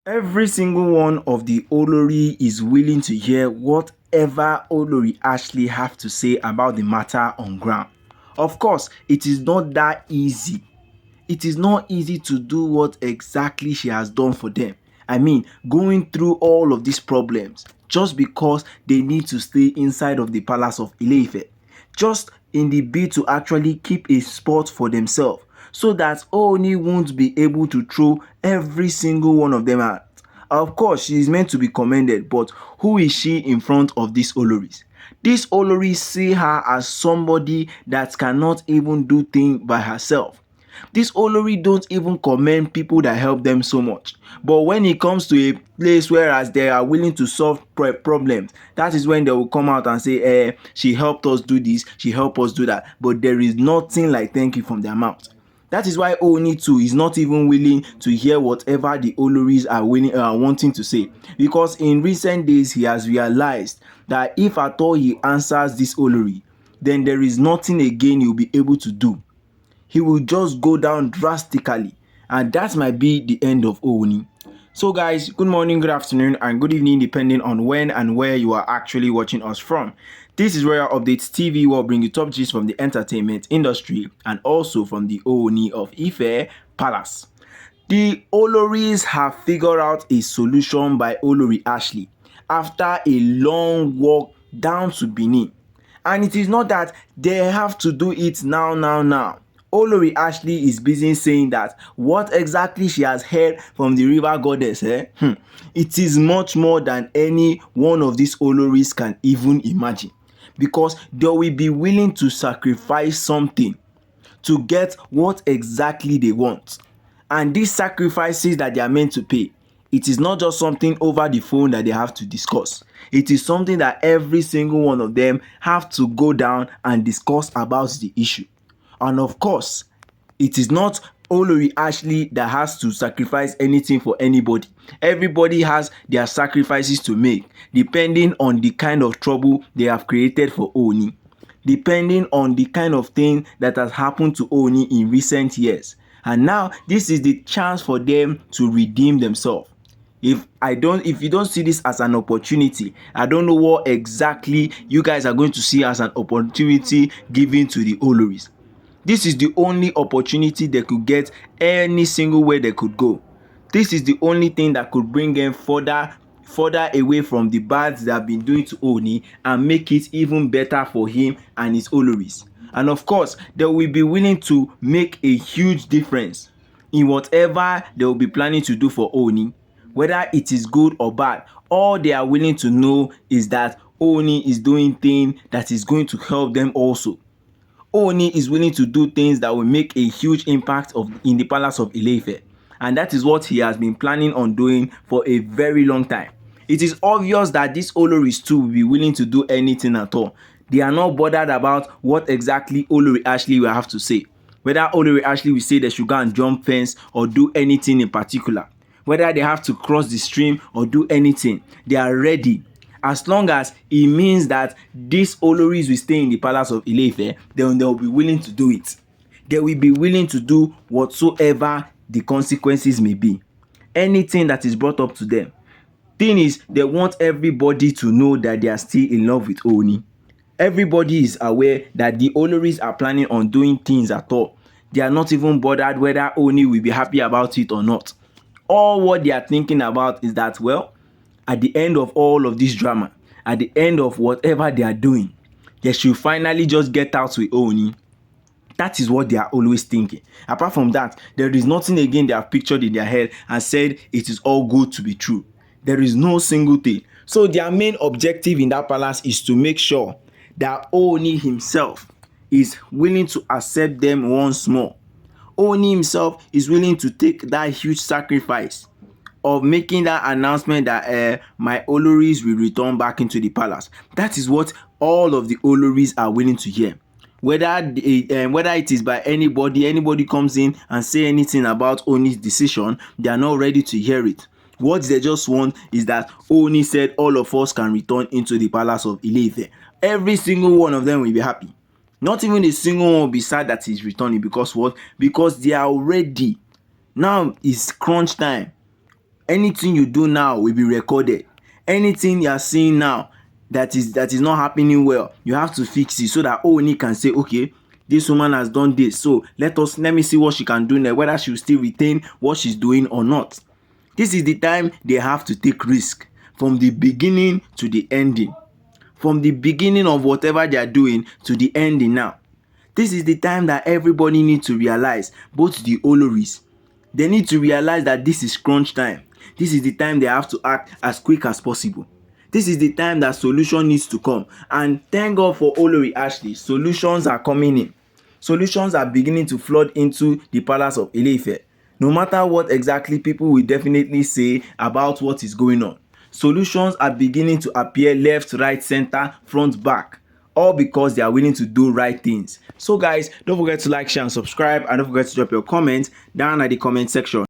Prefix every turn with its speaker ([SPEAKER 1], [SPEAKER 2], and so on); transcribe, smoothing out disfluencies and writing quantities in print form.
[SPEAKER 1] Every single one of the Olori is willing to hear whatever Olori actually have to say about the matter on ground. Of course, it is not that easy. It is not easy to do what exactly she has done for them. I mean, going through all of these problems just because they need to stay inside of the palace of Ile-Ife, just in the bid to actually keep a spot for themselves, so that Ooni won't be able to throw every single one of them out. Of course, she is meant to be commended, but who is she in front of these Oloris? These Oloris see her as somebody that cannot even do things by herself. These Olori don't even commend people that help them so much. But when it comes to a place whereas they are willing to solve problems, that is when they will come out and say, she helped us do this, she helped us do that. But there is nothing like thank you from their mouth. That is why Ooni too is not even willing to hear whatever the Oloris are wanting to say. Because in recent days, he has realized that if at all he answers this Olori, then there is nothing again he will be able to do. He will just go down drastically, and that might be the end of Ooni. So guys, good morning, good afternoon, and good evening depending on when and where you are actually watching us from. This is Royal Updates TV, where we bring you top gist from the entertainment industry and also from the Ooni of Ife Palace. The Oloris have figured out a solution by Olori Ashley after a long walk down to Benin. And it is not that they have to do it now. Olori Ashley is busy saying that what exactly she has heard from the river goddess, it is much more than any one of these Oloris can even imagine, because they will be willing to sacrifice something to get what exactly they want. And these sacrifices that they are meant to pay, it is not just something over the phone that they have to discuss. It is something that every single one of them have to go down and discuss about the issue. And of course, it is not Olori Ashley that has to sacrifice anything for anybody. Everybody has their sacrifices to make, depending on the kind of trouble they have created for Ooni, depending on the kind of thing that has happened to Ooni in recent years. And now this is the chance for them to redeem themselves. If you don't see this as an opportunity, I don't know what exactly you guys are going to see as an opportunity given to the Oloris. This is the only opportunity they could get any single way they could go. This is the only thing that could bring them further away from the bad they have been doing to Ooni and make it even better for him and his Oloris. And of course, they will be willing to make a huge difference in whatever they will be planning to do for Ooni, whether it is good or bad. All they are willing to know is that Ooni is doing things that is going to help them also. Ooni is willing to do things that will make a huge impact in the palace of Ile-Ife, and that is what he has been planning on doing for a very long time. It is obvious that these Oloris too will be willing to do anything at all. They are not bothered about what exactly Olori Ashley will have to say. Whether Olori Ashley will say they should go and jump fence or do anything in particular, whether they have to cross the stream or do anything, they are ready. As long as it means that these Oloris will stay in the palace of Ile-Ife, then they will be willing to do it. They will be willing to do whatsoever the consequences may be. Anything that is brought up to them. Thing is, they want everybody to know that they are still in love with Ooni. Everybody is aware that the Oloris are planning on doing things at all. They are not even bothered whether Ooni will be happy about it or not. All what they are thinking about is that, well, at the end of all of this drama, at the end of whatever they are doing, they should finally just get out with Ooni. That is what they are always thinking. Apart from that, there is nothing again they have pictured in their head and said it is all good to be true. There is no single thing. So their main objective in that palace is to make sure that Ooni himself is willing to accept them once more. Ooni himself is willing to take that huge sacrifice of making that announcement that my Oloris will return back into the palace. That is what all of the Oloris are willing to hear. Whether it is by anybody comes in and say anything about Ooni's decision, they are not ready to hear it. What they just want is that Ooni said all of us can return into the palace of Ile-Ife. Every single one of them will be happy. Not even a single one will be sad that he's returning. Because what? Because they are ready. Now is crunch time. Anything you do now will be recorded. Anything you are seeing now that is not happening well, you have to fix it so that Ooni can say, okay, this woman has done this, so let me see what she can do now, whether she will still retain what she's doing or not. This is the time they have to take risk, from the beginning to the ending, from the beginning of whatever they are doing to the ending now. This is the time that everybody needs to realize, both the Oloris, they need to realize that this is crunch time. This is the time they have to act as quick as possible. This is the time that solution needs to come. And thank God for Olori Ashley, solutions are coming in. Solutions are beginning to flood into the palace of Ile-Ife. No matter what exactly people will definitely say about what is going on, solutions are beginning to appear left, right, center, front, back. All because they are willing to do right things. So guys, don't forget to like, share and subscribe, and don't forget to drop your comments down at the comment section.